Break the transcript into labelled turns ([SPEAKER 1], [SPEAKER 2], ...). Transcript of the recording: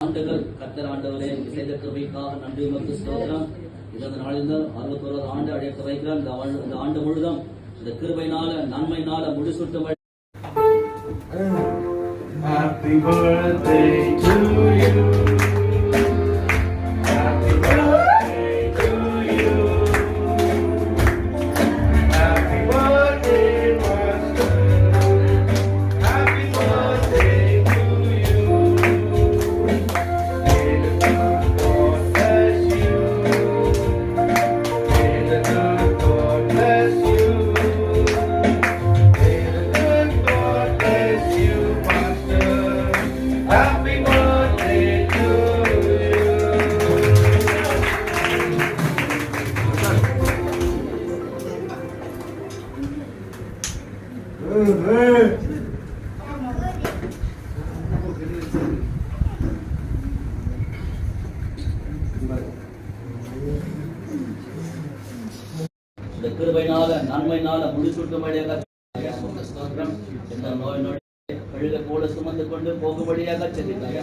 [SPEAKER 1] ஆண்டுகள் கர்த்தர் ஆண்டவரே செய்த கிருபைக்காக நன்றி உமக்கு ஸ்தோத்திரம். இந்த நாளில் 61வது ஆண்டு அழைக்க வைக்கிறார். இந்த ஆண்டு முழுதும் இந்த கிருபையினால நன்மையினால முடிசூட்டும்.
[SPEAKER 2] Happy birthday to you. Happy birthday to you. Happy birthday, Master. Happy birthday to you. May the good God bless you. May the good God bless you. May the good God bless you, Master. Happy birthday to you.
[SPEAKER 1] இந்த கிருபையினால நன்மையினால முடிசூட்டும்படியாக ஸ்தோத்திரம். இந்த நோய் நொடி கழுதை கூட சுமந்து கொண்டு போகும்படியாக செல்லுங்கள்.